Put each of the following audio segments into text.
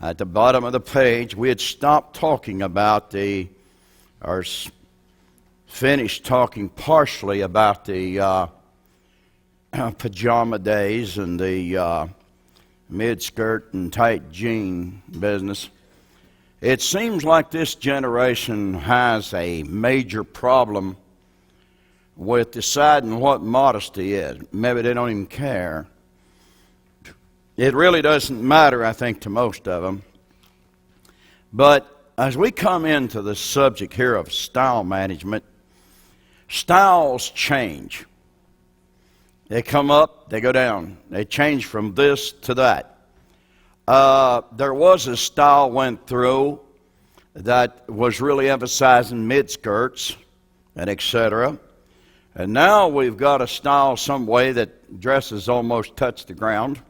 At the bottom of the page, we had stopped talking about finished talking partially about the pajama days and the mid-skirt and tight jean business. It seems like this generation has a major problem with deciding what modesty is. Maybe they don't even care. It really doesn't matter, I think, to most of them. But as we come into the subject here of style management, styles change. They come up, they go down. They change from this to that. There was a style went through that was really emphasizing mid-skirts and etc. And now we've got a style some way that dresses almost touch the ground.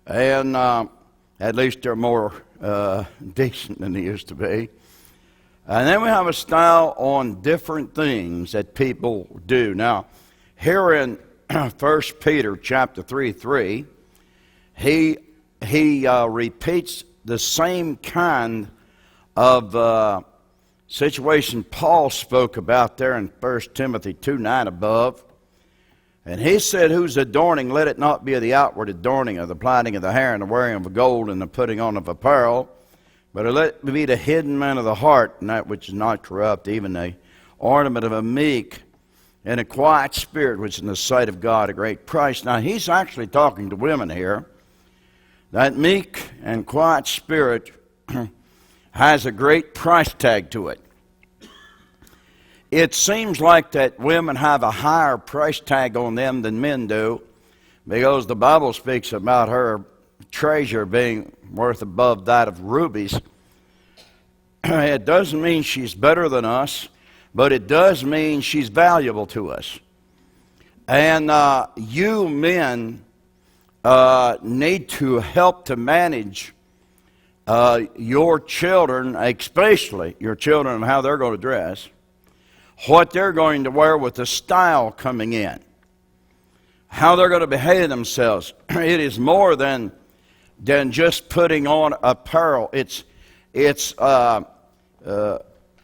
And at least they're more decent than they used to be. And then we have a style on different things that people do. Now, here in 1 Peter chapter 3:3, he repeats the same kind of situation Paul spoke about there in 1 Timothy 2:9 above. And he said, whose adorning, let it not be of the outward adorning of the plaiting of the hair and the wearing of gold and the putting on of apparel, but let it be the hidden man of the heart, and that which is not corrupt, even the ornament of a meek and a quiet spirit, which in the sight of God a great price. Now he's actually talking to women here. That meek and quiet spirit has a great price tag to it. It seems like that women have a higher price tag on them than men do, because the Bible speaks about her treasure being worth above that of rubies. It doesn't mean she's better than us, but it does mean she's valuable to us. And you men need to help to manage your children, especially your children, and how they're going to dress, what they're going to wear with the style coming in, how they're going to behave themselves. It is more than just putting on apparel.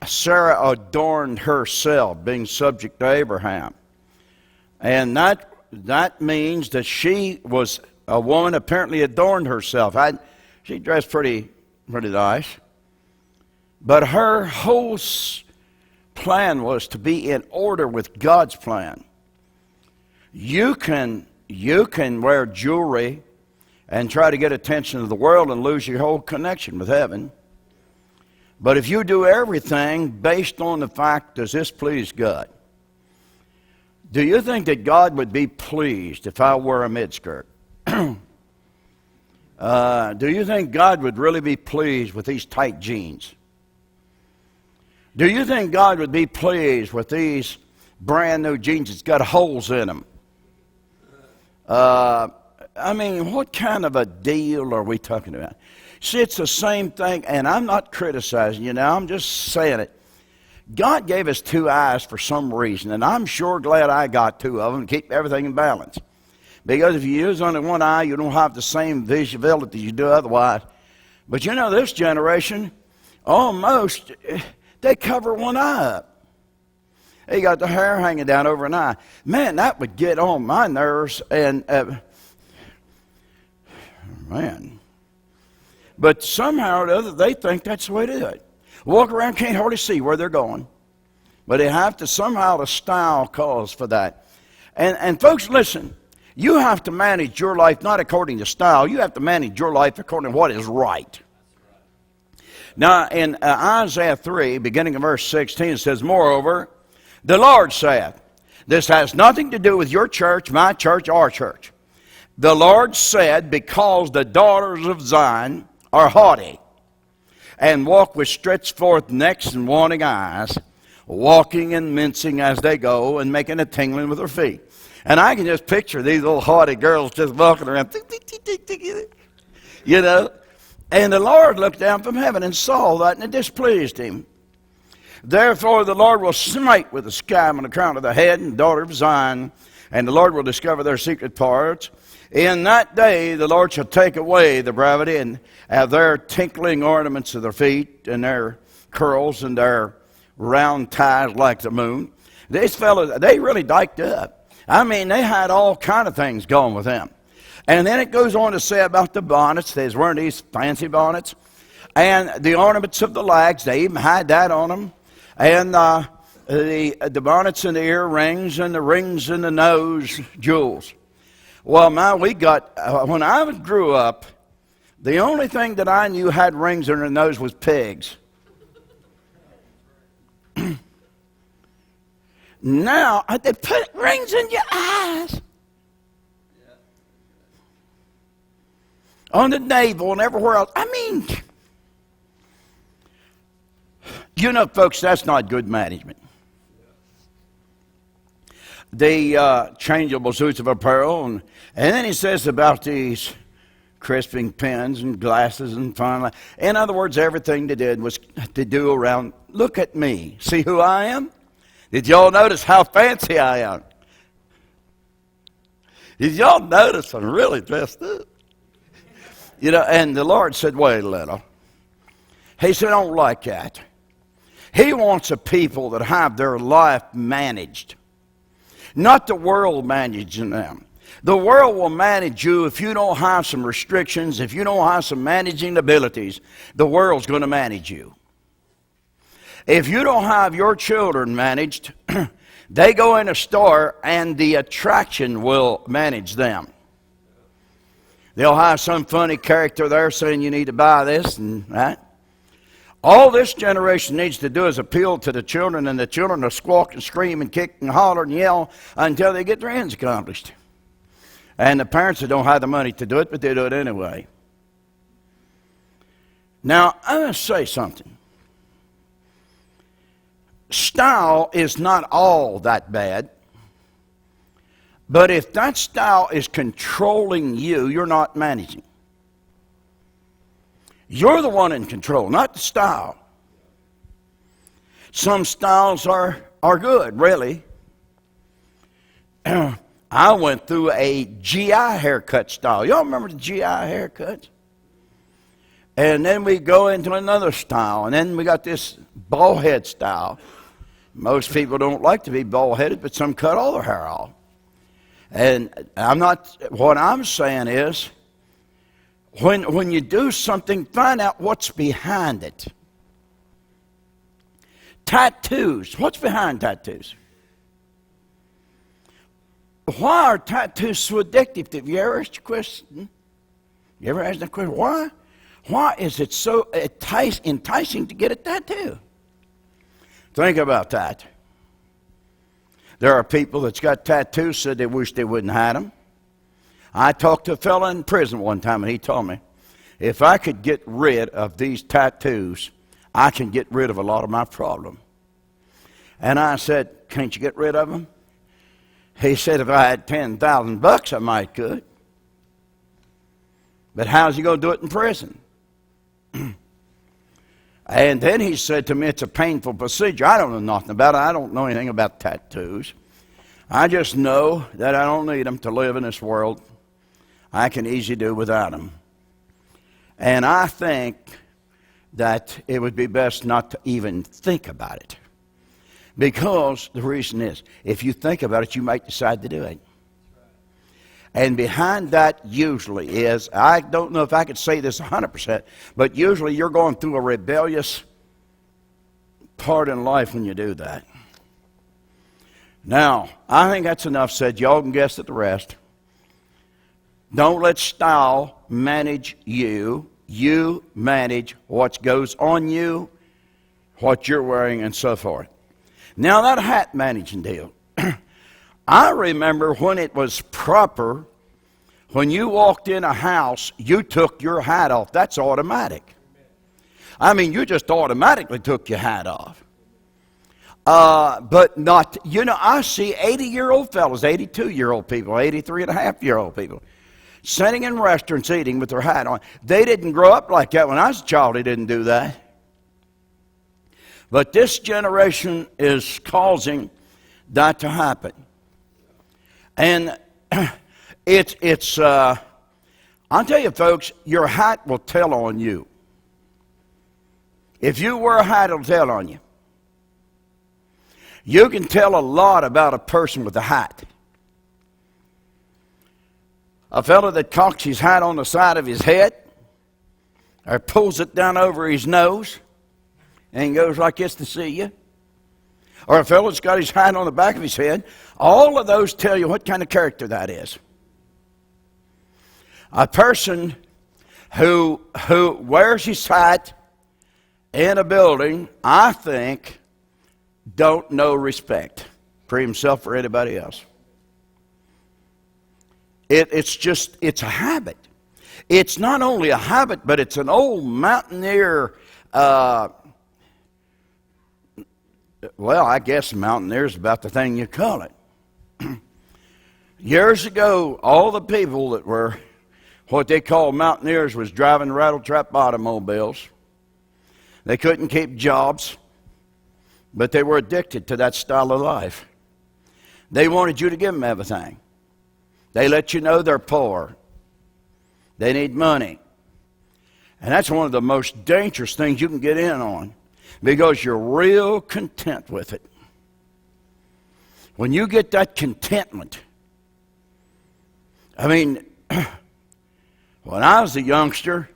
Sarah adorned herself, being subject to Abraham. And that means that she was a woman apparently adorned herself. She dressed pretty nice. But her whole plan was to be in order with God's plan. You can wear jewelry and try to get attention of the world and lose your whole connection with heaven. But if you do everything based on the fact, does this please God? Do you think that God would be pleased if I wore a miniskirt? Do you think God would really be pleased with these tight jeans? Do you think God would be pleased with these brand new jeans that's got holes in them? I mean, what kind of a deal are we talking about? See, it's the same thing, and I'm not criticizing you now, I'm just saying it. God gave us two eyes for some reason, and I'm sure glad I got two of them to keep everything in balance. Because if you use only one eye, you don't have the same visibility you do otherwise. But you know, this generation, almost, they cover one eye up. They got the hair hanging down over an eye. Man, that would get on my nerves, and man. But somehow or other, they think that's the way to do it. Walk around, can't hardly see where they're going. But they have to somehow, the style calls for that. And folks, listen, you have to manage your life not according to style. You have to manage your life according to what is right. Now, in Isaiah 3, beginning of verse 16, it says, moreover, the Lord saith, this has nothing to do with your church, my church, our church. The Lord said, because the daughters of Zion are haughty, and walk with stretched forth necks and wanting eyes, walking and mincing as they go, and making a tingling with their feet. And I can just picture these little haughty girls just walking around, you know. And the Lord looked down from heaven and saw that, and it displeased him. Therefore the Lord will smite with the scab on the crown of the head and daughter of Zion, and the Lord will discover their secret parts. In that day the Lord shall take away the brevity and their tinkling ornaments of their feet and their curls and their round ties like the moon. These fellows, they really diked up. I mean, they had all kind of things going with them. And then it goes on to say about the bonnets. They was wearing these fancy bonnets. And the ornaments of the legs, they even had that on them. And the bonnets and the earrings and the rings in the nose, jewels. Well, man, we got, when I grew up, the only thing that I knew had rings in their nose was pigs. Now, they put rings in your eyes. On the navel and everywhere else. I mean, you know, folks, that's not good management. The changeable suits of apparel, and then he says about these crisping pens and glasses and fine. In other words, everything they did was to do around, look at me, see who I am? Did y'all notice how fancy I am? Did y'all notice I'm really dressed up? You know, and the Lord said, wait a little. He said, I don't like that. He wants a people that have their life managed. Not the world managing them. The world will manage you if you don't have some restrictions, if you don't have some managing abilities. The world's going to manage you. If you don't have your children managed, they go in a store and the attraction will manage them. They'll have some funny character there saying you need to buy this and that. All this generation needs to do is appeal to the children, and the children will squawk and scream and kick and holler and yell until they get their ends accomplished. And the parents that don't have the money to do it, but they do it anyway. Now, I'm going to say something. Style is not all that bad. But if that style is controlling you, you're not managing. You're the one in control, not the style. Some styles are good, really. I went through a GI haircut style. Y'all remember the GI haircuts? And then we go into another style, and then we got this bald head style. Most people don't like to be bald headed, but some cut all their hair off. And what I'm saying is, when you do something, find out what's behind it. Tattoos. What's behind tattoos? Why are tattoos so addictive? Have you ever asked the question? You ever asked the question, why? Why is it so enticing to get a tattoo? Think about that. There are people that's got tattoos said they wish they wouldn't have them. I talked to a fellow in prison one time, and he told me, if I could get rid of these tattoos, I can get rid of a lot of my problem. And I said, can't you get rid of them? He said, if I had $10,000, I might could. But how's he going to do it in prison? And then he said to me, it's a painful procedure. I don't know nothing about it. I don't know anything about tattoos. I just know that I don't need them to live in this world. I can easily do without them. And I think that it would be best not to even think about it. Because the reason is, if you think about it, you might decide to do it. And behind that usually is, I don't know if I could say this 100%, but usually you're going through a rebellious part in life when you do that. Now, I think that's enough said. Y'all can guess at the rest. Don't let style manage you. You manage what goes on you, what you're wearing, and so forth. Now, that hat managing deal. I remember when it was proper, when you walked in a house, you took your hat off. That's automatic. I mean, you just automatically took your hat off. But not, you know, I see 80-year-old fellas, 82-year-old people, 83-and-a-half-year-old people sitting in restaurants eating with their hat on. They didn't grow up like that. When I was a child, they didn't do that. But this generation is causing that to happen. And I'll tell you, folks, your hat will tell on you. If you wear a hat, it'll tell on you. You can tell a lot about a person with a hat. A fellow that cocks his hat on the side of his head, or pulls it down over his nose, and goes like this to see you. Or a fellow that's got his hat on the back of his head. All of those tell you what kind of character that is. A person who wears his hat in a building, I think, don't know respect for himself or anybody else. It's a habit. It's not only a habit, but it's an old mountaineer, well, I guess mountaineer is about the thing you call it. Years ago, all the people that were what they called mountaineers was driving rattle-trap automobiles. They couldn't keep jobs, but they were addicted to that style of life. They wanted you to give them everything. They let you know they're poor. They need money. And that's one of the most dangerous things you can get in on, because you're real content with it. When you get that contentment, I mean, when I was a youngster,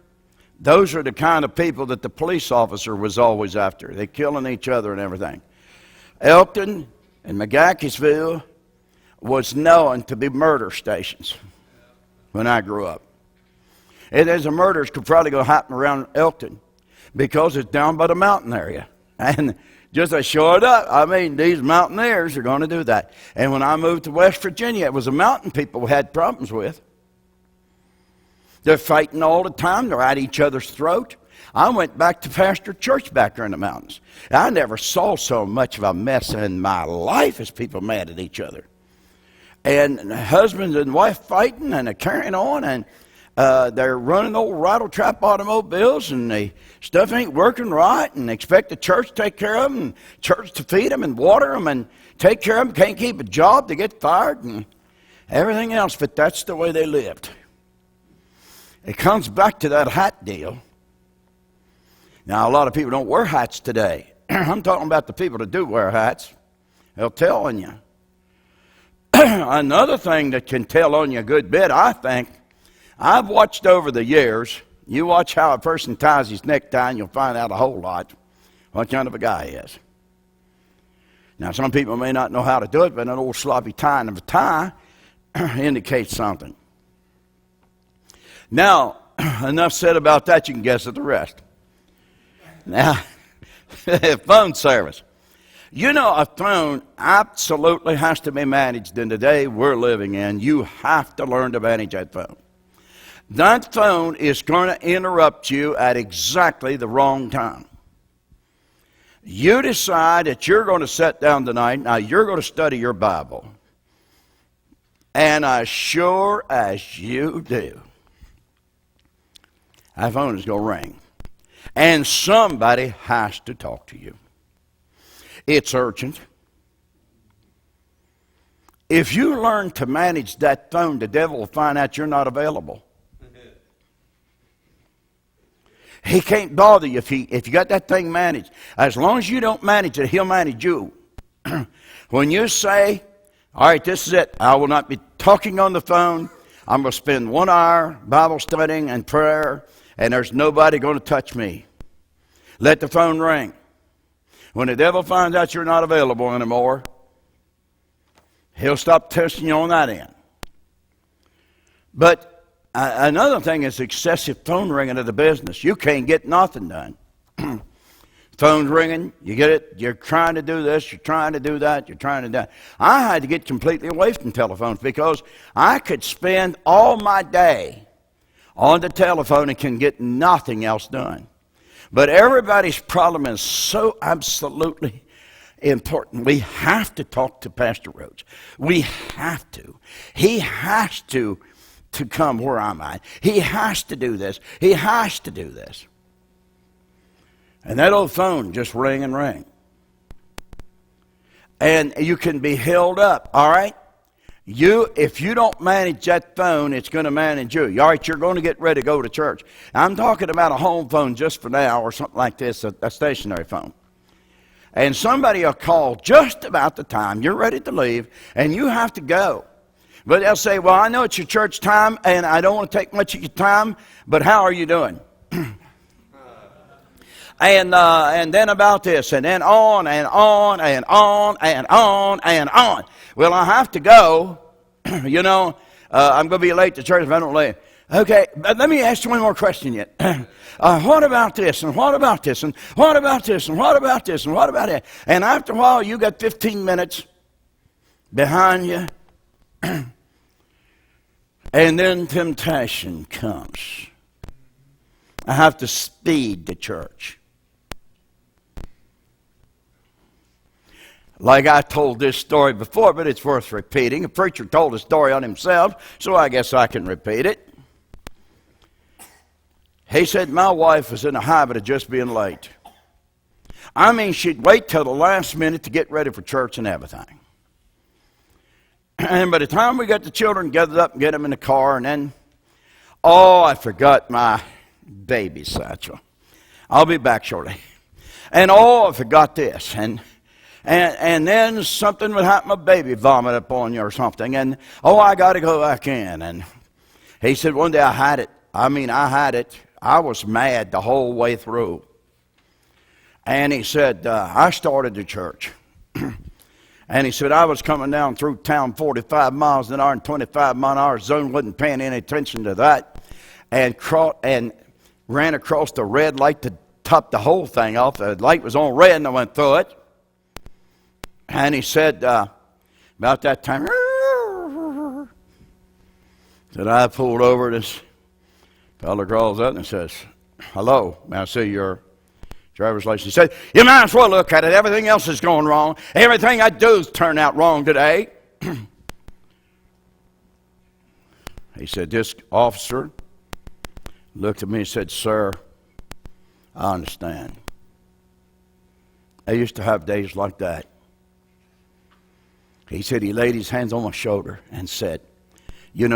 those are the kind of people that the police officer was always after. They're killing each other and everything. Elkton and McGackisville was known to be murder stations when I grew up. And there's a murders could probably go happen around Elkton because it's down by the mountain area. And just as showed up, I mean, these mountaineers are going to do that. And when I moved to West Virginia, it was the mountain people we had problems with. They're fighting all the time. They're at each other's throat. I went back to pastor church back there in the mountains. I never saw so much of a mess in my life as people mad at each other. And husbands and wife fighting, and they're carrying on, and they're running old rattle-trap automobiles, and the stuff ain't working right, and they expect the church to take care of them, and church to feed them and water them and take care of them. Can't keep a job, they get fired and everything else, but that's the way they lived. It comes back to that hat deal. Now, a lot of people don't wear hats today. I'm talking about the people that do wear hats. They'll tell on you. Another thing that can tell on you a good bit, I think, I've watched over the years, you watch how a person ties his necktie and you'll find out a whole lot what kind of a guy he is. Now, some people may not know how to do it, but an old sloppy tying of a tie indicates something. Now, enough said about that, you can guess at the rest. Now, phone service. You know, a phone absolutely has to be managed in the day we're living in. You have to learn to manage that phone. That phone is going to interrupt you at exactly the wrong time. You decide that you're going to sit down tonight, now you're going to study your Bible. And as sure as you do, that phone is going to ring. And somebody has to talk to you. It's urgent. If you learn to manage that phone, the devil will find out you're not available. He can't bother you if you got that thing managed. As long as you don't manage it, he'll manage you. When you say, all right, this is it. I will not be talking on the phone. I'm going to spend 1 hour Bible studying and prayer, and there's nobody going to touch me. Let the phone ring. When the devil finds out you're not available anymore, he'll stop testing you on that end. But another thing is excessive phone ringing of the business. You can't get nothing done. Phone's ringing, you get it, you're trying to do this, you're trying to do that, you're trying to do that. I had to get completely away from telephones because I could spend all my day on the telephone and can get nothing else done. But everybody's problem is so absolutely important. We have to talk to Pastor Rhodes. We have to. He has to come where I'm at. He has to do this. He has to do this. And that old phone just ring and ring. And you can be held up, all right? If you don't manage that phone, it's going to manage you. All right, you're going to get ready to go to church. I'm talking about a home phone just for now or something like this, a stationary phone. And somebody will call just about the time you're ready to leave, and you have to go. But they'll say, well, I know it's your church time, and I don't want to take much of your time, but how are you doing? And then about this, and then on and on and on and on and on. Well, I have to go. I'm going to be late to church if I don't leave. Okay, but let me ask you one more question yet. What about this, and what about this, and what about this, and what about this, and what about that? And after a while, you got 15 minutes behind you. And then temptation comes. I have to speed to church. Like I told this story before, but it's worth repeating. A preacher told a story on himself, so I guess I can repeat it. He said, my wife was in a habit of just being late. I mean, she'd wait till the last minute to get ready for church and everything. And by the time we got the children gathered up and get them in the car, and then, I forgot my baby satchel. I'll be back shortly. And I forgot this. And then something would happen, a baby vomit up on you or something. And, I got to go back in. And he said, one day I had it. I was mad the whole way through. And he said, I started the church. And he said, I was coming down through town 45 miles an hour and 25 mile an hour zone, wasn't paying any attention to that, and ran across the red light to top the whole thing off. The light was on red and I went through it. And he said, about that time, that I pulled over, this fellow crawls up and says, hello, may I see your driver's license? He said, you might as well look at it. Everything else is going wrong. Everything I do has turned out wrong today. He said, this officer looked at me and said, sir, I understand. I used to have days like that. He said, he laid his hands on my shoulder and said,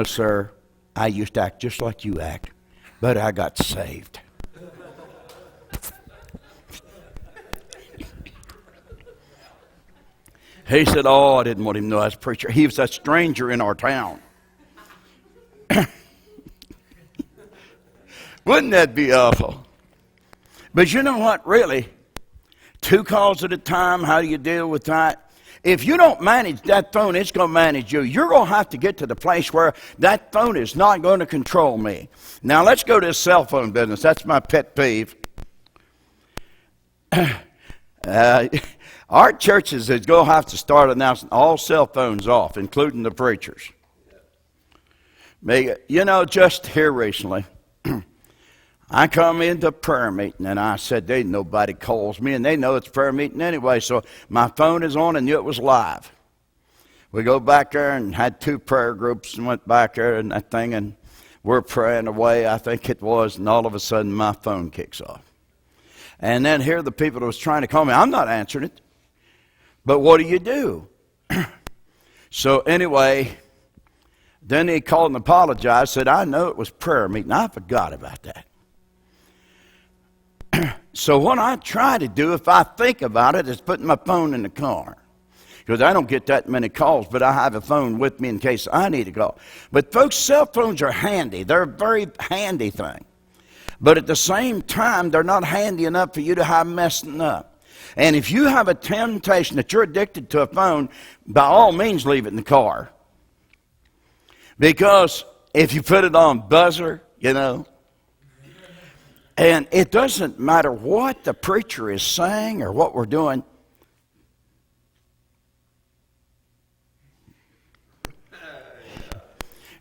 sir, I used to act just like you act, but I got saved. He said, I didn't want him to know I was a preacher. He was a stranger in our town. Wouldn't that be awful? But you know what, really? 2 calls at a time, how do you deal with that? If you don't manage that phone, it's going to manage you. You're going to have to get to the place where that phone is not going to control me. Now, let's go to this cell phone business. That's my pet peeve. Our churches is going to have to start announcing all cell phones off, including the preachers. Just here recently, I come into prayer meeting, and I said, nobody calls me, and they know it's prayer meeting anyway, so my phone is on and knew it was live. We go back there and had 2 prayer groups and went back there and that thing, and we're praying away, I think it was, and all of a sudden my phone kicks off. And then here are the people that was trying to call me. I'm not answering it. But what do? So anyway, then he called and apologized, said, I know it was prayer meeting. I forgot about that. So what I try to do, if I think about it, is putting my phone in the car. Because I don't get that many calls, but I have a phone with me in case I need to call. But folks, cell phones are handy. They're a very handy thing. But at the same time, they're not handy enough for you to have messing up. And if you have a temptation that you're addicted to a phone, by all means leave it in the car. Because if you put it on buzzer, and it doesn't matter what the preacher is saying or what we're doing.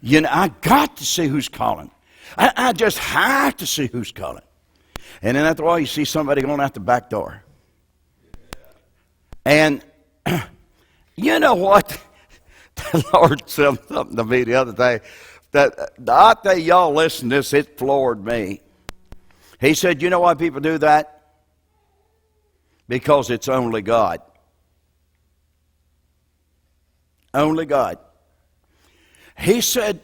I got to see who's calling. I just have to see who's calling. And then after a while, you see somebody going out the back door. And you know what? The Lord said something to me the other day. I tell y'all, listen to this, it floored me. He said, you know why people do that? Because it's only God. Only God. He said,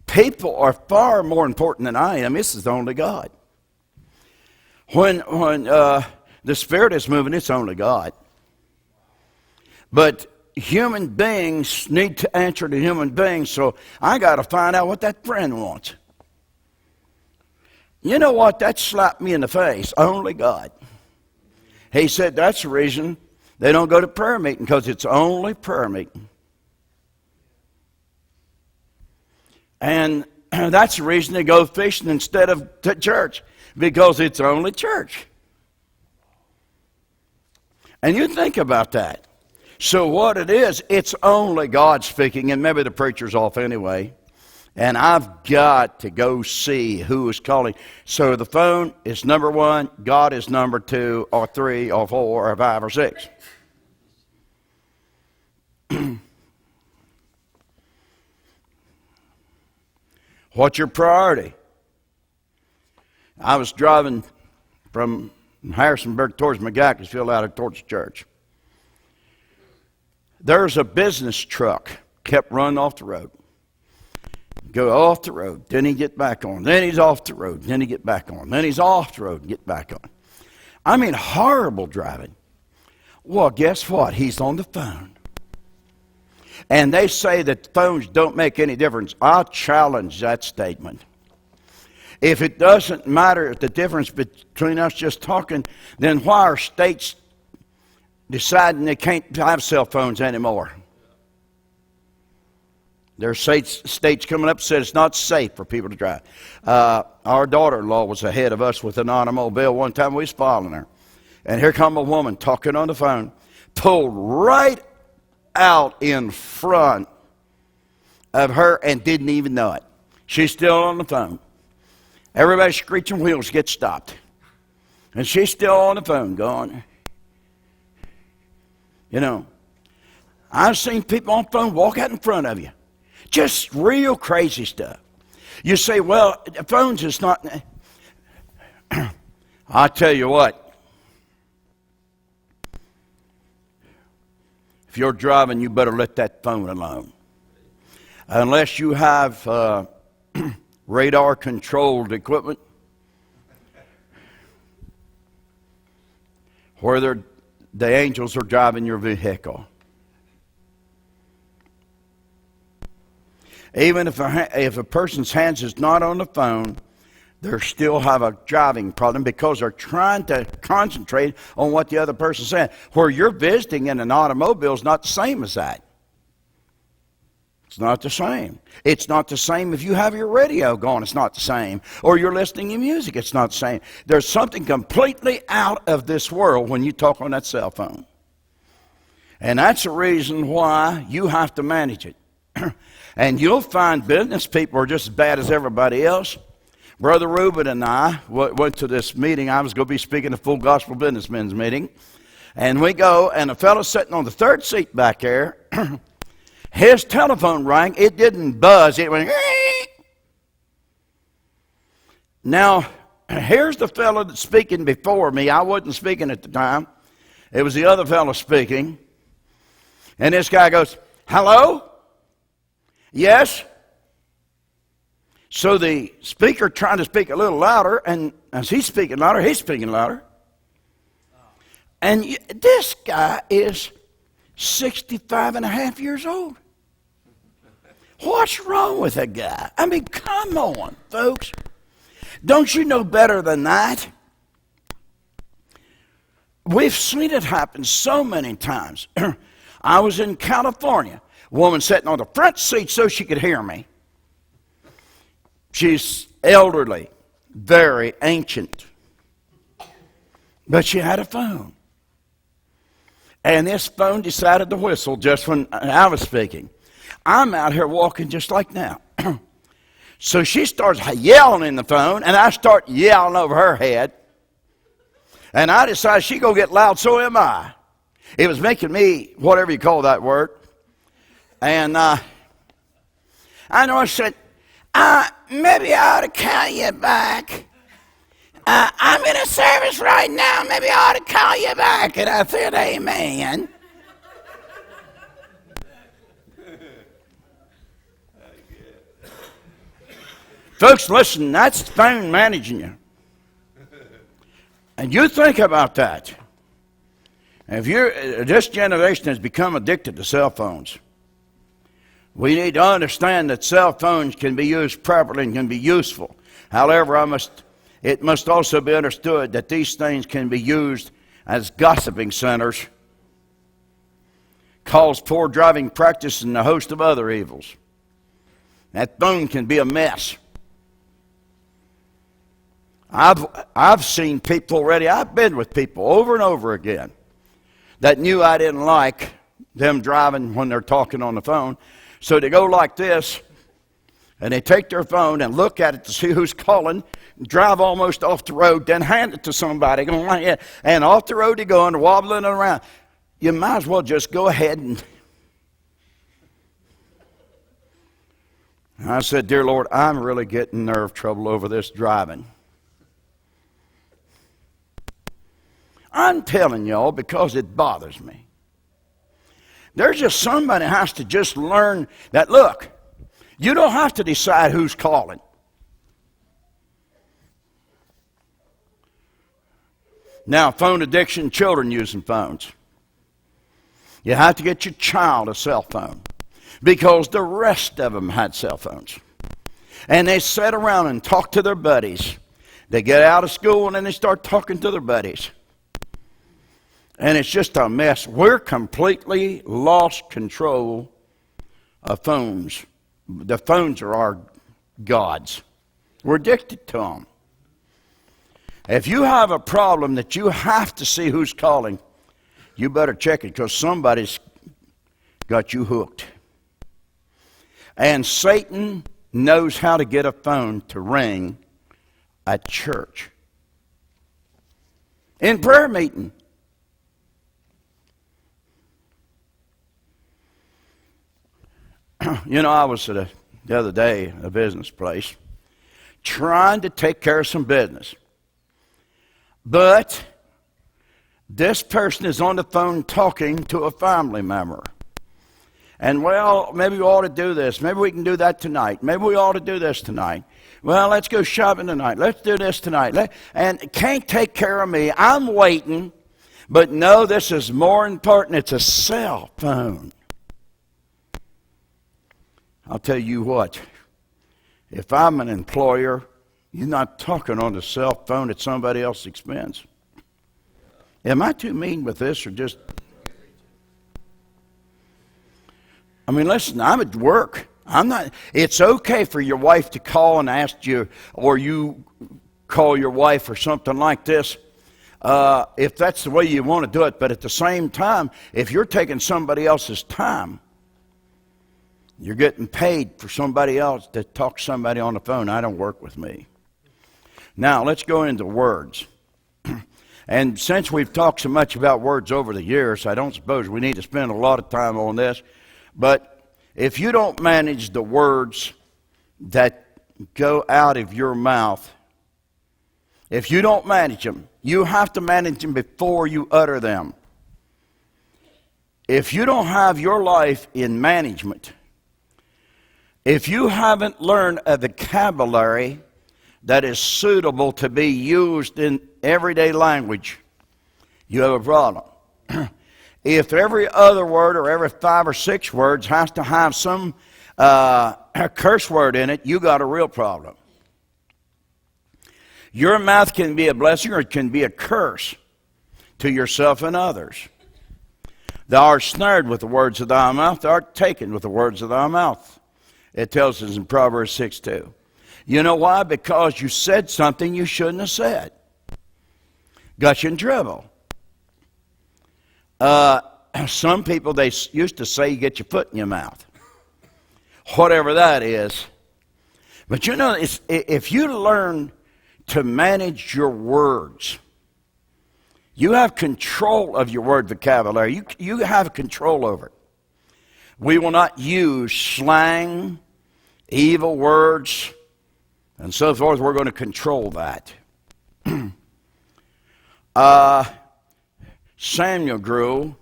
people are far more important than I am. This is only God. When the Spirit is moving, it's only God. But human beings need to answer to human beings, so I got to find out what that friend wants. You know what? That slapped me in the face. Only God. He said that's the reason they don't go to prayer meeting, because it's only prayer meeting. And that's the reason they go fishing instead of to church, because it's only church. And you think about that. So what it is, it's only God speaking, and maybe the preacher's off anyway. And I've got to go see who is calling. So the phone is number 1, God is number 2, or 3, or 4, or 5, or 6. What's your priority? I was driving from Harrisonburg towards McGackesville out towards the church. There's a business truck kept running off the road. Go off the road, then he get back on. Then he's off the road, then he get back on. Then he's off the road and get back on. I mean, horrible driving. Well, guess what? He's on the phone. And they say that phones don't make any difference. I'll challenge that statement. If it doesn't matter the difference between us just talking, then why are states deciding they can't have cell phones anymore? There are states coming up that said it's not safe for people to drive. Our daughter-in-law was ahead of us with an automobile. One time we was following her. And here come a woman talking on the phone, pulled right out in front of her and didn't even know it. She's still on the phone. Everybody's screeching wheels get stopped. And she's still on the phone going. You know, I've seen people on the phone walk out in front of you. Just real crazy stuff. You say, well, the phone's is not. I tell you what. If you're driving, you better let that phone alone. Unless you have radar-controlled equipment, where the angels are driving your vehicle. Even if a person's hands is not on the phone, they still have a driving problem because they're trying to concentrate on what the other person's saying. Where you're visiting in an automobile is not the same as that. It's not the same. It's not the same if you have your radio going. It's not the same. Or you're listening to music. It's not the same. There's something completely out of this world when you talk on that cell phone. And that's the reason why you have to manage it. And you'll find business people are just as bad as everybody else. Brother Reuben and I went to this meeting. I was going to be speaking at a full gospel businessmen's meeting. And we go, and a fellow sitting on the third seat back there, his telephone rang. It didn't buzz. It went, Now, here's the fellow that's speaking before me. I wasn't speaking at the time. It was the other fellow speaking. And this guy goes, hello? Yes? So the speaker trying to speak a little louder, and as he's speaking louder, he's speaking louder. And this guy is 65 and a half years old. What's wrong with that guy? I mean, come on, folks. Don't you know better than that? We've seen it happen so many times. I was in California. A woman sitting on the front seat so she could hear me. She's elderly, very ancient. But she had a phone. And this phone decided to whistle just when I was speaking. I'm out here walking just like now. So she starts yelling in the phone, and I start yelling over her head. And I decided she's going to get loud, so am I. It was making me, whatever you call that word. And I know I said, maybe I ought to call you back. I'm in a service right now. Maybe I ought to call you back. And I said, amen. Folks, listen, that's the phone managing you. And you think about that. If this generation has become addicted to cell phones, we need to understand that cell phones can be used properly and can be useful. However, it must also be understood that these things can be used as gossiping centers, cause poor driving practice, and a host of other evils. That phone can be a mess. I've seen people already, I've been with people over and over again that knew I didn't like them driving when they're talking on the phone. So they go like this, and they take their phone and look at it to see who's calling, drive almost off the road, then hand it to somebody, and off the road they go and wobbling around. You might as well just go ahead and... I said, dear Lord, I'm really getting nerve trouble over this driving. I'm telling y'all because it bothers me. There's just somebody has to just learn that, look, you don't have to decide who's calling. Now, phone addiction, children using phones. You have to get your child a cell phone because the rest of them had cell phones. And they sat around and talked to their buddies. They get out of school and then they start talking to their buddies. And it's just a mess. We're completely lost control of phones. The phones are our gods. We're addicted to them. If you have a problem that you have to see who's calling, you better check it because somebody's got you hooked. And Satan knows how to get a phone to ring at church. In prayer meeting. You know, I was at the other day at a business place trying to take care of some business. But this person is on the phone talking to a family member. And, well, maybe we ought to do this. Maybe we can do that tonight. Maybe we ought to do this tonight. Well, let's go shopping tonight. Let's do this tonight. And can't take care of me. I'm waiting. But no, this is more important. It's a cell phone. I'll tell you what, if I'm an employer, you're not talking on the cell phone at somebody else's expense. Am I too mean with this or just... I mean, listen, I'm at work. It's okay for your wife to call and ask you, or you call your wife or something like this, if that's the way you want to do it. But at the same time, if you're taking somebody else's time, you're getting paid for somebody else to talk to somebody on the phone. I don't work with me. Now, let's go into words. And since we've talked so much about words over the years, I don't suppose we need to spend a lot of time on this. But if you don't manage the words that go out of your mouth, if you don't manage them, you have to manage them before you utter them. If you don't have your life in management, if you haven't learned a vocabulary that is suitable to be used in everyday language, you have a problem. If every other word or every 5 or 6 words has to have some curse word in it, you got a real problem. Your mouth can be a blessing or it can be a curse to yourself and others. Thou art snared with the words of thy mouth, thou art taken with the words of thy mouth. It tells us in Proverbs 6:2. You know why? Because you said something you shouldn't have said. Got you in trouble. Some people, they used to say you get your foot in your mouth. Whatever that is. But you know, if you learn to manage your words, you have control of your word vocabulary. You have control over it. We will not use slang, evil words, and so forth. We're going to control that. Samuel grew,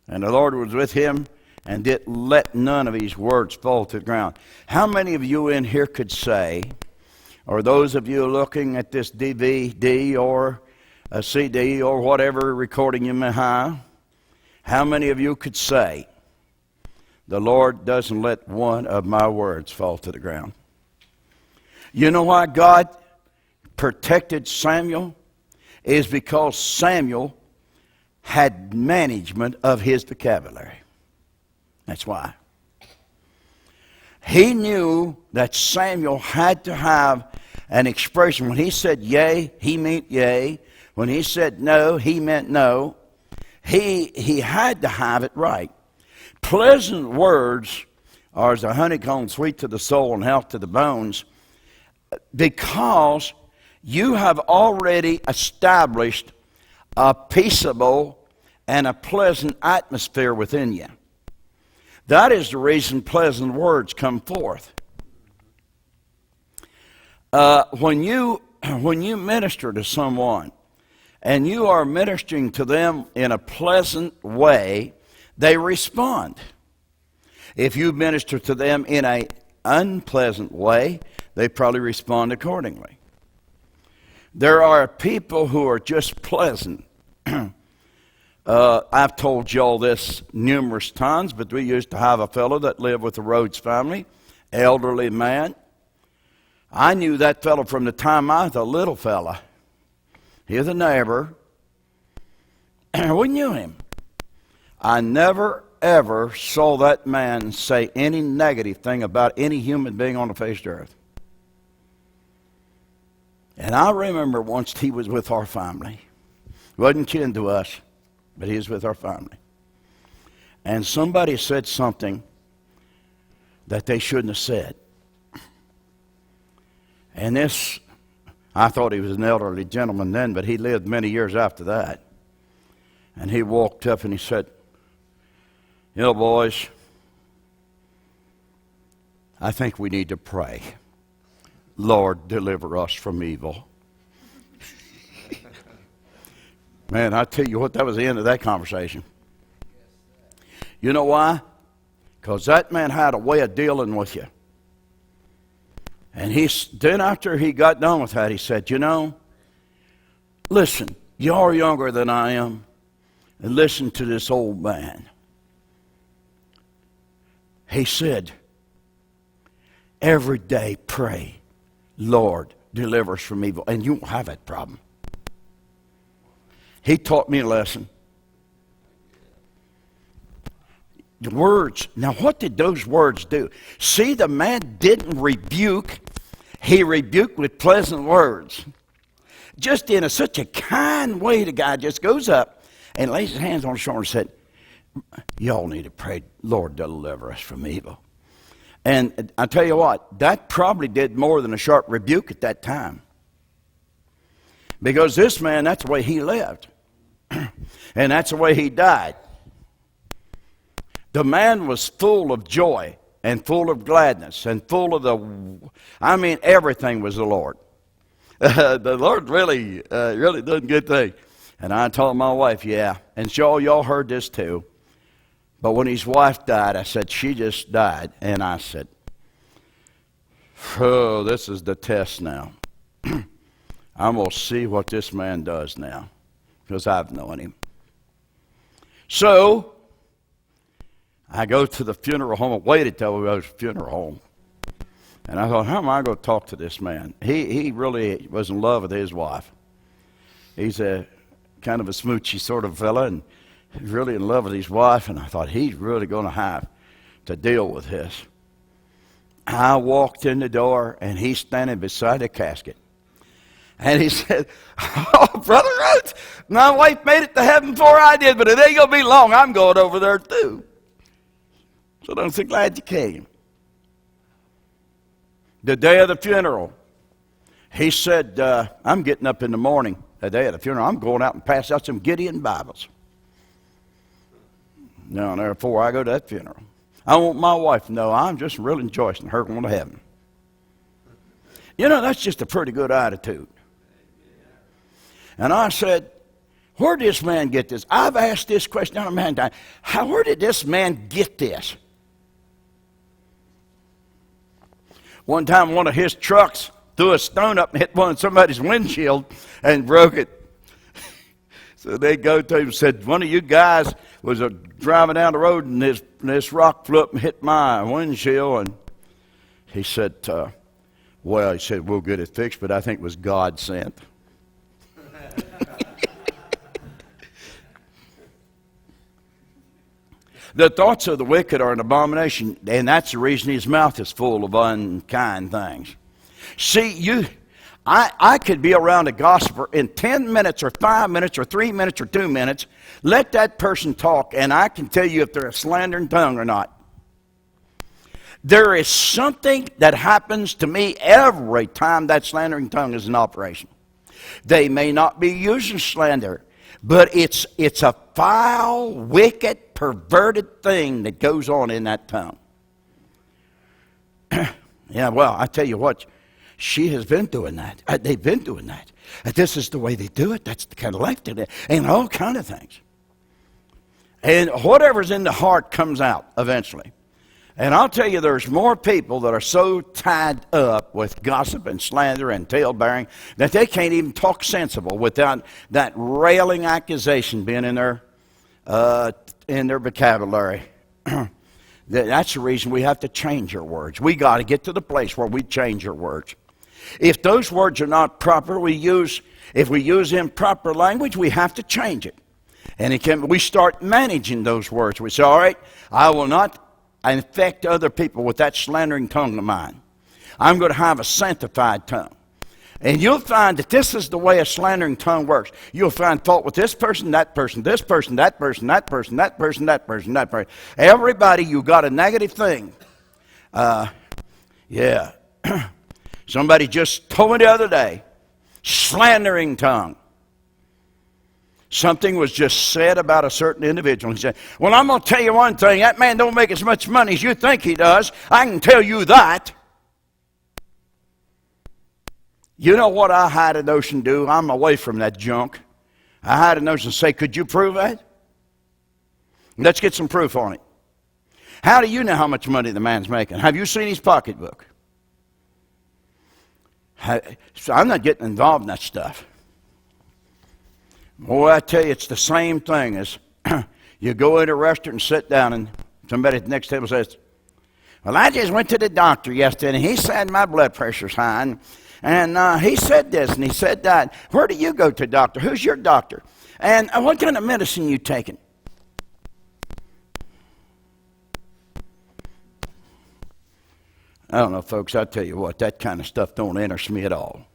and the Lord was with him, and didn't let none of his words fall to the ground. How many of you in here could say or those of you looking at this DVD or a CD or whatever recording you may have, how many of you could say, the Lord doesn't let one of my words fall to the ground? You know why God protected Samuel? Is because Samuel had management of his vocabulary. That's why. He knew that Samuel had to have an expression. When he said yea, he meant yea. When he said no, he meant no. He had to have it right. Pleasant words are as a honeycomb, sweet to the soul and health to the bones, because you have already established a peaceable and a pleasant atmosphere within you. That is the reason pleasant words come forth. When you minister to someone and you are ministering to them in a pleasant way, they respond. If you minister to them in an unpleasant way, they probably respond accordingly. There are people who are just pleasant. I've told you all this numerous times, but we used to have a fellow that lived with the Rhodes family, elderly man. I knew that fellow from the time I was a little fella. He was a neighbor. We knew him. I never, ever saw that man say any negative thing about any human being on the face of the earth. And I remember once he was with our family. He wasn't kin to us, but he was with our family. And somebody said something that they shouldn't have said. And this, I thought he was an elderly gentleman then, but he lived many years after that. And he walked up and he said, you know, boys, I think we need to pray. Lord, deliver us from evil. Man, I tell you what, that was the end of that conversation. You know why? Because that man had a way of dealing with you. And then after he got done with that, he said, you know, listen, you're younger than I am, and listen to this old man. He said, every day pray, Lord, deliver us from evil, and you won't have that problem. He taught me a lesson. The words, now what did those words do? See, the man didn't rebuke, he rebuked with pleasant words. Just in such a kind way, the guy just goes up and lays his hands on his shoulder and said, y'all need to pray, Lord, deliver us from evil. And I tell you what, that probably did more than a sharp rebuke at that time. Because this man, that's the way he lived. And that's the way he died. The man was full of joy and full of gladness and full of everything was the Lord. The Lord really done good things. And I told my wife, yeah, and so y'all heard this too. But when his wife died, I said, she just died. And I said, oh, this is the test now. I'm going to see what this man does now, because I've known him. So, I go to the funeral home. I waited till we go to the funeral home. And I thought, how am I going to talk to this man? He really was in love with his wife. He's a kind of a smoochy sort of fella, and he's really in love with his wife. And I thought, he's really going to have to deal with this. I walked in the door, and he's standing beside the casket. And he said, oh, Brother Rhodes, my wife made it to heaven before I did, but it ain't going to be long. I'm going over there too. So I'm so glad you came. The day of the funeral, he said, I'm getting up in the morning, the day of the funeral. I'm going out and pass out some Gideon Bibles. Now, therefore, I go to that funeral. I want my wife to know I'm just really rejoicing her going to heaven. You know, that's just a pretty good attitude. And I said, where did this man get this? I've asked this question a man time. Where did this man get this? One time, one of his trucks threw a stone up and hit one of somebody's windshield and broke it. So they go to him and said, one of you guys was driving down the road and this rock flew up and hit my windshield. And he said, we'll get it fixed, but I think it was God sent. The thoughts of the wicked are an abomination, and that's the reason his mouth is full of unkind things. See, I could be around a gossiper in 10 minutes or 5 minutes or 3 minutes or 2 minutes. Let that person talk, and I can tell you if they're a slandering tongue or not. There is something that happens to me every time that slandering tongue is in operation. They may not be using slander, but it's a foul, wicked, perverted thing that goes on in that tongue. Yeah, well, I tell you what, she has been doing that. They've been doing that. This is the way they do it. That's the kind of life they do. And all kind of things. And whatever's in the heart comes out eventually. And I'll tell you, there's more people that are so tied up with gossip and slander and tale-bearing that they can't even talk sensible without that railing accusation being in their vocabulary. That's the reason we have to change our words. We got to get to the place where we change our words. If those words are not proper, if we use improper language, we have to change it. And we start managing those words. We say, all right, I will not infect other people with that slandering tongue of mine. I'm going to have a sanctified tongue. And you'll find that this is the way a slandering tongue works. You'll find fault with this person, that person, this person, that person, that person, that person, that person, that person. Everybody, you got a negative thing. Yeah. Somebody just told me the other day, slandering tongue. Something was just said about a certain individual. He said, well, I'm going to tell you one thing. That man don't make as much money as you think he does. I can tell you that. You know what I had a notion to do? I'm away from that junk. I had a notion to say, could you prove that? Let's get some proof on it. How do you know how much money the man's making? Have you seen his pocketbook? So I'm not getting involved in that stuff. Boy, I tell you, it's the same thing as you go into a restaurant and sit down and somebody at the next table says, well, I just went to the doctor yesterday and he said my blood pressure's high. And he said this and he said that. Where do you go to, doctor? Who's your doctor? And what kind of medicine you taking? I don't know, folks. I tell you what, that kind of stuff don't interest me at all.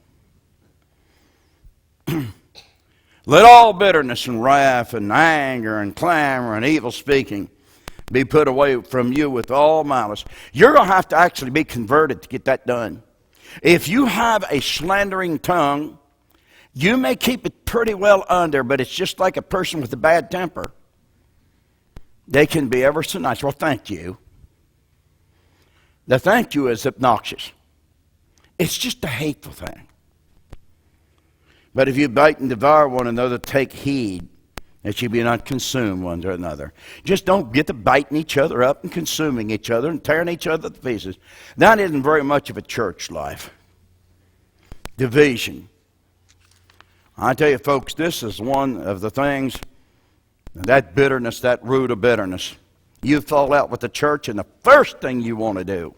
Let all bitterness and wrath and anger and clamor and evil speaking be put away from you with all malice. You're going to have to actually be converted to get that done. If you have a slandering tongue, you may keep it pretty well under, but it's just like a person with a bad temper. They can be ever so nice. Well, thank you. The thank you is obnoxious. It's just a hateful thing. But if you bite and devour one another, take heed that you be not consumed one to another. Just don't get to biting each other up and consuming each other and tearing each other to pieces. That isn't very much of a church life. Division. I tell you, folks, this is one of the things, that bitterness, that root of bitterness. You fall out with the church, and the first thing you want to do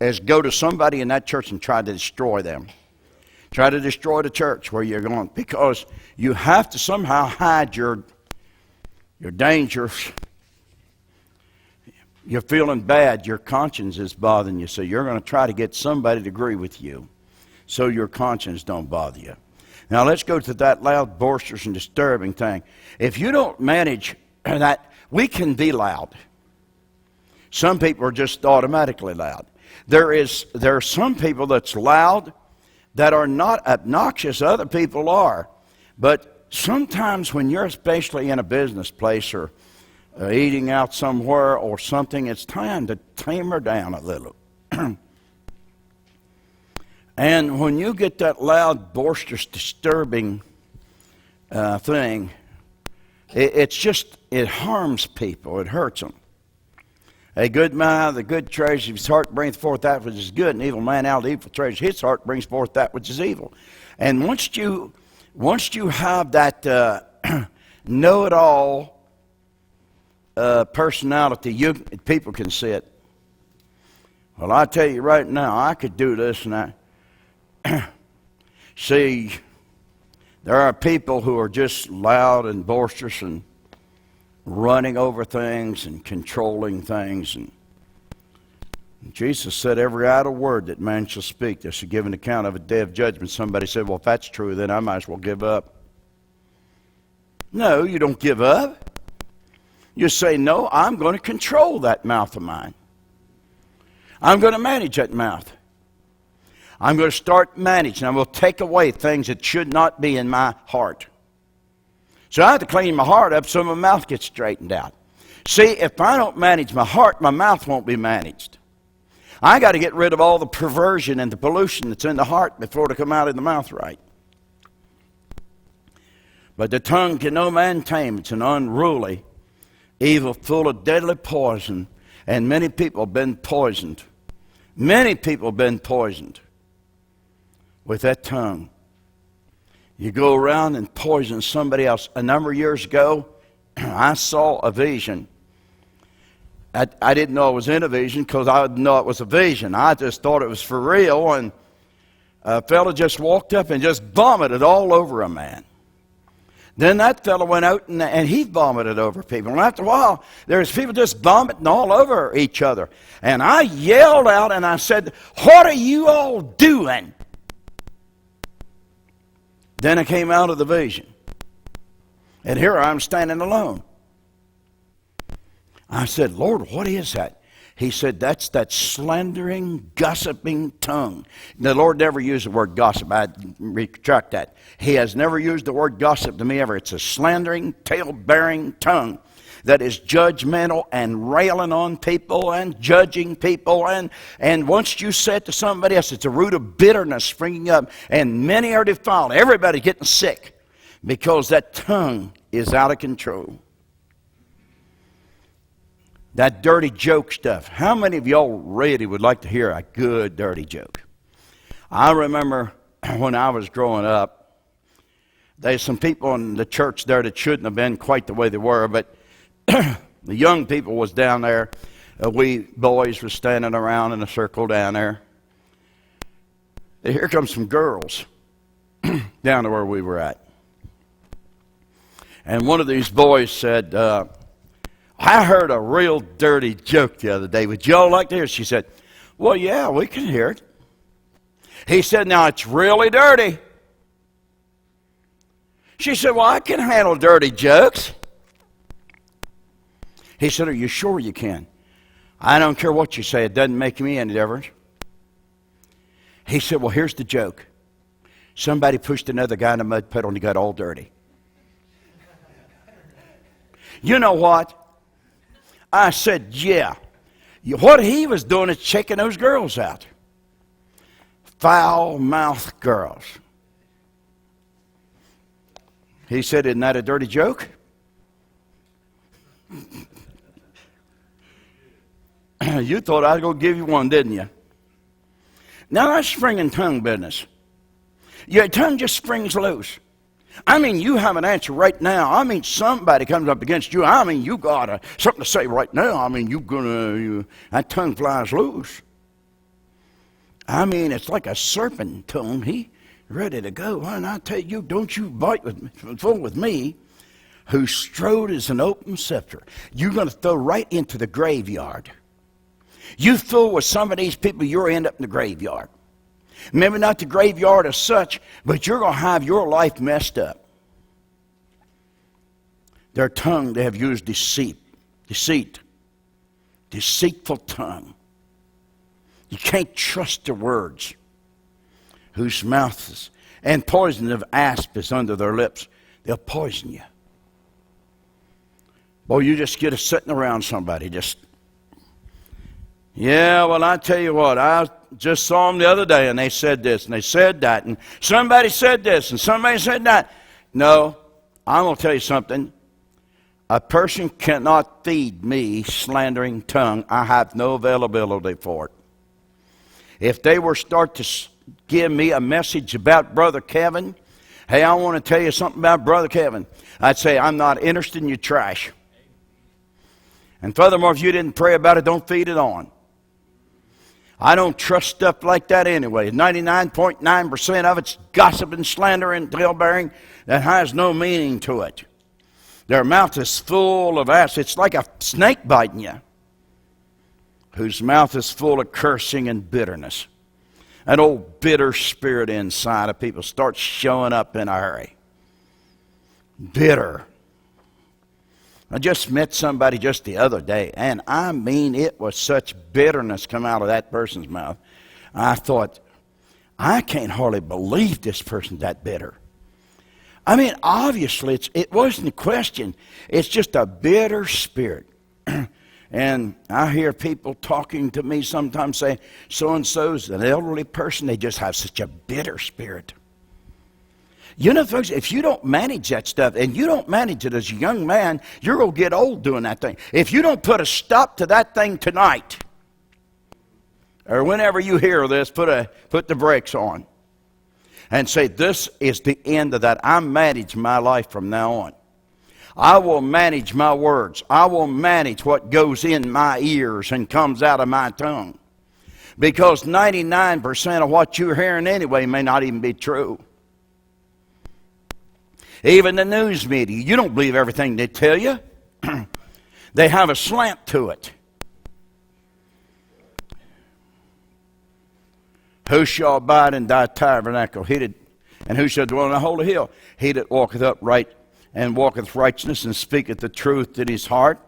is go to somebody in that church and try to destroy them. Try to destroy the church where you're going, because you have to somehow hide your dangers. You're feeling bad. Your conscience is bothering you, so you're going to try to get somebody to agree with you so your conscience don't bother you. Now let's go to that loud, boisterous, and disturbing thing. If you don't manage that, we can be loud. Some people are just automatically loud. There are some people that's loud that are not obnoxious. Other people are. But sometimes when you're especially in a business place or eating out somewhere or something, it's time to tame her down a little. And when you get that loud, boisterous, disturbing thing, it harms people. It hurts them. A good man out of the good treasure of his heart brings forth that which is good, and evil man out of the evil treasure of his heart brings forth that which is evil. And once you have that know-it-all personality, people can see it. Well, I tell you right now, I could do this and that. See, there are people who are just loud and boisterous and running over things and controlling things. And Jesus said, every idle word that man shall speak, they shall give an account of a day of judgment. Somebody said, well, if that's true, then I might as well give up. No, you don't give up. You say, no, I'm going to control that mouth of mine. I'm going to manage that mouth. I'm going to start managing. I will take away things that should not be in my heart. So I have to clean my heart up so my mouth gets straightened out. See, if I don't manage my heart, my mouth won't be managed. I got to get rid of all the perversion and the pollution that's in the heart before it come out of the mouth right. But the tongue can no man tame. It's an unruly evil, full of deadly poison. And many people have been poisoned. Many people have been poisoned with that tongue. You go around and poison somebody else. A number of years ago, I saw a vision. I didn't know it was in a vision because I didn't know it was a vision. I just thought it was for real. And a fellow just walked up and just vomited all over a man. Then that fellow went out and he vomited over people. And after a while, there's people just vomiting all over each other. And I yelled out and I said, what are you all doing? Then I came out of the vision. And here I'm standing alone. I said, Lord, what is that? He said, that's that slandering, gossiping tongue. The Lord never used the word gossip. I retract that. He has never used the word gossip to me ever. It's a slandering, tale-bearing tongue that is judgmental and railing on people and judging people. And once you say it to somebody else, it's a root of bitterness springing up. And many are defiled. Everybody's getting sick because that tongue is out of control. That dirty joke stuff. How many of y'all really would like to hear a good dirty joke? I remember when I was growing up, there's some people in the church there that shouldn't have been quite the way they were, but the young people was down there. We boys were standing around in a circle down there. And here comes some girls down to where we were at. And one of these boys said, I heard a real dirty joke the other day. Would y'all like to hear it? She said, well, yeah, we can hear it. He said, now it's really dirty. She said, well, I can handle dirty jokes. He said, are you sure you can? I don't care what you say. It doesn't make me any difference. He said, well, here's the joke. Somebody pushed another guy in a mud puddle and he got all dirty. You know what? I said, yeah. What he was doing is checking those girls out. Foul-mouthed girls. He said, isn't that a dirty joke? You thought I was going to give you one, didn't you? Now that's springing tongue business. Your tongue just springs loose. I mean, you have an answer right now. I mean, somebody comes up against you. I mean, you got something to say right now. I mean, that tongue flies loose. I mean, it's like a serpent tongue. He ready to go. And I tell you, don't you fool with me, who strode as an open scepter. You're going to throw right into the graveyard. You fool with some of these people, you'll end up in the graveyard. Maybe not the graveyard as such, but you're going to have your life messed up. Their tongue, they have used deceit, deceitful tongue. You can't trust their words. Whose mouth is, and poison of asp is under their lips. They'll poison you. Boy, you just get a sitting around somebody, yeah, well, I tell you what, I just saw them the other day, and they said this, and they said that, and somebody said this, and somebody said that. No, I'm going to tell you something. A person cannot feed me slandering tongue. I have no availability for it. If they were start to give me a message about Brother Kevin, hey, I want to tell you something about Brother Kevin, I'd say, I'm not interested in your trash. And furthermore, if you didn't pray about it, don't feed it on. I don't trust stuff like that anyway. 99.9% of it's gossip and slander and tale-bearing that has no meaning to it. Their mouth is full of acid. It's like a snake biting you, whose mouth is full of cursing and bitterness. That old bitter spirit inside of people starts showing up in a hurry. Bitter. I just met somebody just the other day, and I mean, it was such bitterness come out of that person's mouth. I thought, I can't hardly believe this person's that bitter. I mean, obviously, it wasn't a question. It's just a bitter spirit. And I hear people talking to me sometimes saying, so-and-so's an elderly person, they just have such a bitter spirit. You know, folks, if you don't manage that stuff, and you don't manage it as a young man, you're going to get old doing that thing. If you don't put a stop to that thing tonight, or whenever you hear this, put the brakes on and say, this is the end of that. I manage my life from now on. I will manage my words. I will manage what goes in my ears and comes out of my tongue. Because 99% of what you're hearing anyway may not even be true. Even the news media, you don't believe everything they tell you. They have a slant to it. Who shall abide in thy tabernacle? And who shall dwell in the holy hill? He that walketh upright and walketh righteousness and speaketh the truth in his heart.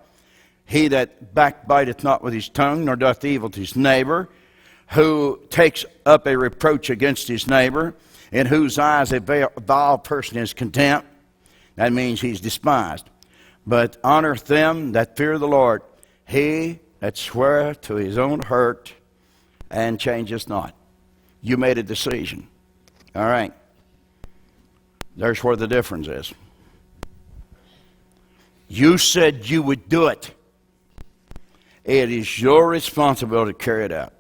He that backbiteth not with his tongue, nor doth evil to his neighbor, who takes up a reproach against his neighbor, in whose eyes a vile person is contempt. That means he's despised. But honoreth them that fear the Lord. He that sweareth to his own hurt and changeth not. You made a decision. All right. There's where the difference is. You said you would do it. It is your responsibility to carry it out.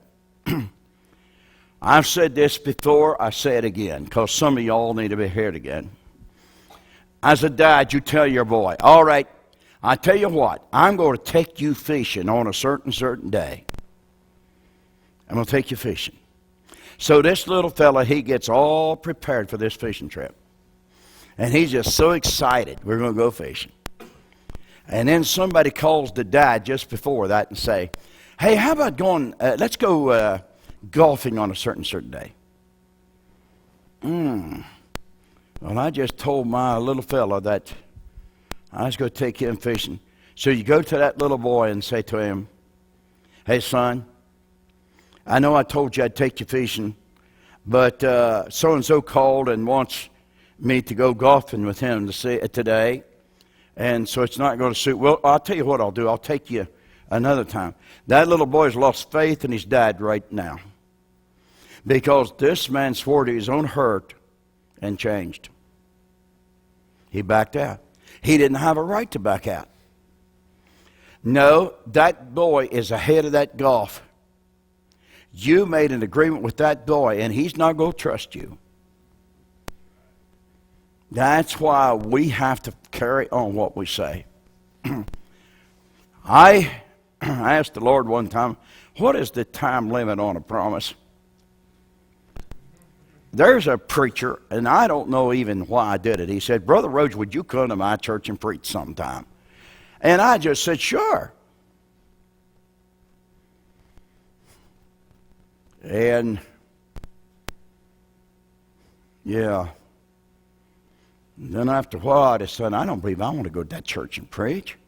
I've said this before, I say it again, because some of y'all need to be heard again. As a dad, you tell your boy, all right, I tell you what, I'm going to take you fishing on a certain day. I'm going to take you fishing. So this little fella, he gets all prepared for this fishing trip. And he's just so excited, we're going to go fishing. And then somebody calls the dad just before that and say, hey, how about going, let's go golfing on a certain day. Well, I just told my little fella that I was going to take him fishing. So you go to that little boy and say to him, hey, son, I know I told you I'd take you fishing, but so-and-so called and wants me to go golfing with him today. And so it's not going to suit. Well, I'll tell you what I'll do. I'll take you another time. That little boy's lost faith in his dad right now. Because this man swore to his own hurt and changed. He backed out. He didn't have a right to back out. No, that boy is ahead of that golf. You made an agreement with that boy, and he's not going to trust you. That's why we have to carry on what we say. I asked the Lord one time, what is the time limit on a promise? There's a preacher, and I don't know even why I did it. He said, Brother Rhodes, would you come to my church and preach sometime? And I just said, sure. And, yeah. Then after a while, I decided, I don't believe I want to go to that church and preach.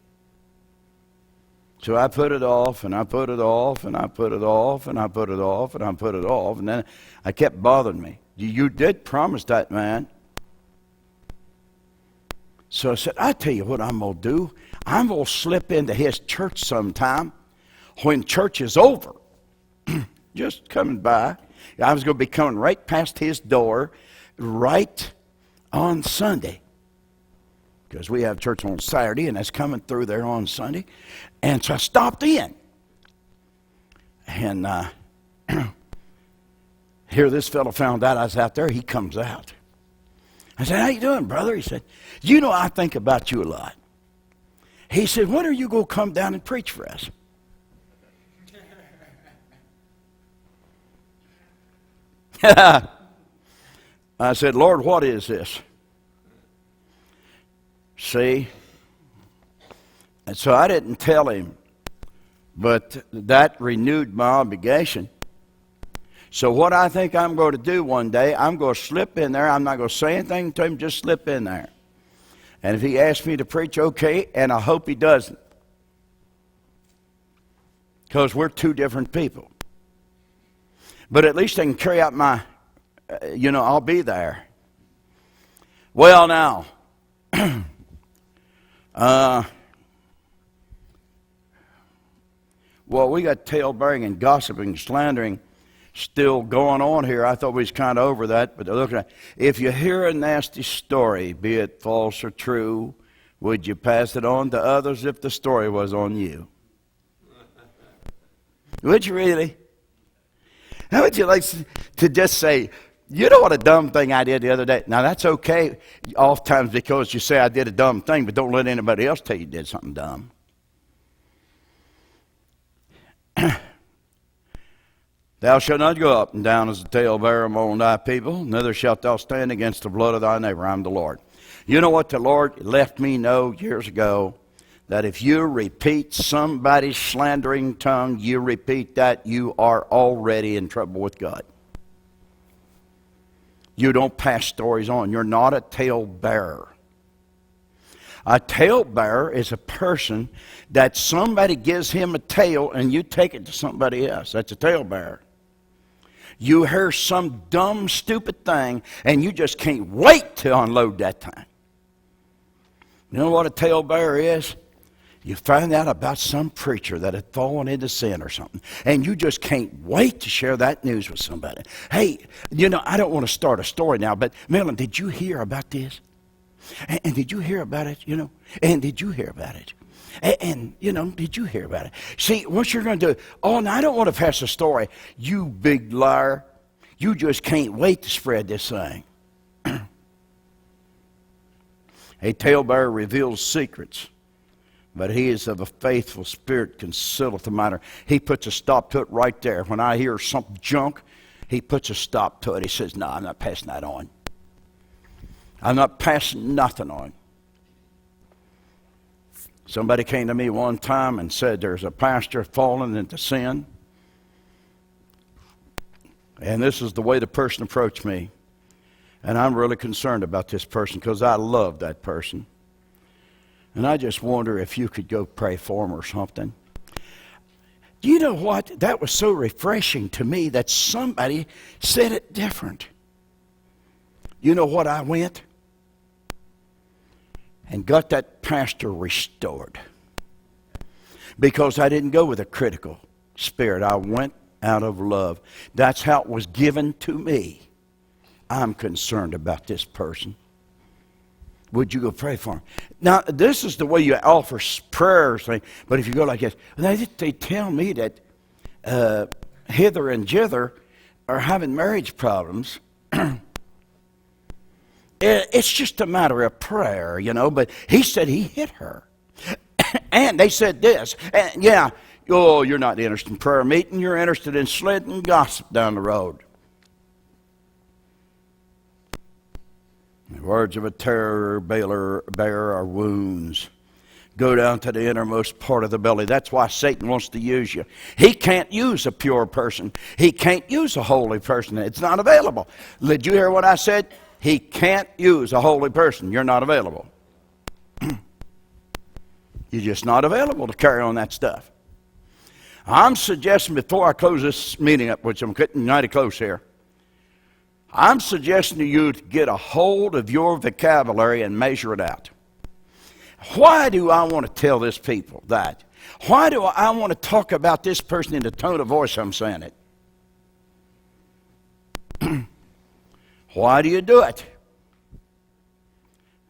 So I put it off, and I put it off, and I put it off, and I put it off, and I put it off, and then it kept bothering me. You did promise that man. So I said, I tell you what I'm going to do. I'm going to slip into his church sometime when church is over. Just coming by. I was going to be coming right past his door right on Sunday. because we have church on Saturday, and that's coming through there on Sunday. And so I stopped in. And here this fellow found out I was out there. He comes out. I said, how you doing, brother? He said, you know, I think about you a lot. He said, when are you going to come down and preach for us? I said, Lord, what is this? See? And so I didn't tell him, but that renewed my obligation. So what I think I'm going to do one day, I'm going to slip in there. I'm not going to say anything to him, just slip in there. And if he asks me to preach, okay, and I hope he doesn't. Because we're two different people. But at least I can carry out my, I'll be there. Well, now, we got tale-bearing and gossiping, slandering still going on here. I thought we was kind of over that, but look at it. If you hear a nasty story, be it false or true, would you pass it on to others if the story was on you? Would you really? How would you like to just say, you know what a dumb thing I did the other day? Now, that's okay oftentimes because you say I did a dumb thing, but don't let anybody else tell you did something dumb. Thou shalt not go up and down as a talebearer among thy people, neither shalt thou stand against the blood of thy neighbor. I'm the Lord. You know what the Lord left me know years ago? That if you repeat somebody's slandering tongue, you repeat that, you are already in trouble with God. You don't pass stories on. You're not a talebearer. A talebearer is a person that somebody gives him a tale and you take it to somebody else. That's a talebearer. You hear some dumb, stupid thing and you just can't wait to unload that thing. You know what a talebearer is? You find out about some preacher that had fallen into sin or something, and you just can't wait to share that news with somebody. Hey, I don't want to start a story now, but Melon, did you hear about this? And did you hear about it, And did you hear about it? And did you hear about it? See, what you're going to do, and I don't want to pass a story. You big liar. You just can't wait to spread this thing. A talebearer reveals secrets, but he is of a faithful spirit, concealeth the matter. He puts a stop to it right there. When I hear some junk, he puts a stop to it. He says, no, I'm not passing that on. I'm not passing nothing on. Somebody came to me one time and said there's a pastor fallen into sin. And this is the way the person approached me. And I'm really concerned about this person because I love that person. And I just wonder if you could go pray for him or something. Do you know what? That was so refreshing to me that somebody said it different. You know what I went? And got that pastor restored. Because I didn't go with a critical spirit. I went out of love. That's how it was given to me. I'm concerned about this person. Would you go pray for him? Now, this is the way you offer prayers. But if you go like this, they tell me that hither and jither are having marriage problems. It's just a matter of prayer, But he said he hit her. And they said this. And you're not interested in prayer meeting. You're interested in sledding gossip down the road. The words of a terror bearer are wounds. Go down to the innermost part of the belly. That's why Satan wants to use you. He can't use a pure person. He can't use a holy person. It's not available. Did you hear what I said? He can't use a holy person. You're not available. You're just not available to carry on that stuff. I'm suggesting before I close this meeting up, which I'm getting mighty close here, I'm suggesting to you to get a hold of your vocabulary and measure it out. Why do I want to tell this people that? Why do I want to talk about this person in the tone of voice I'm saying it? Why do you do it?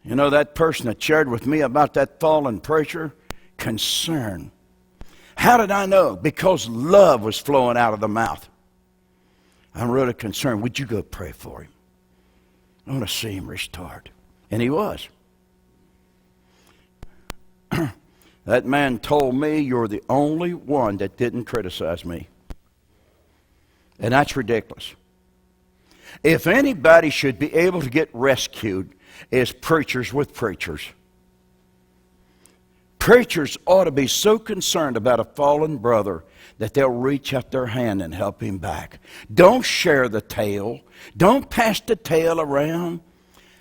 You know, that person that shared with me about that fallen preacher, concern. How did I know? Because love was flowing out of the mouth. I'm really concerned. Would you go pray for him? I want to see him restored. And he was. That man told me, you're the only one that didn't criticize me. And that's ridiculous. If anybody should be able to get rescued, it's preachers with preachers. Preachers ought to be so concerned about a fallen brother that they'll reach out their hand and help him back. Don't share the tale. Don't pass the tale around.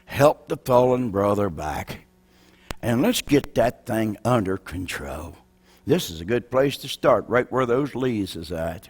Help the fallen brother back. And let's get that thing under control. This is a good place to start, right where those leaves is at.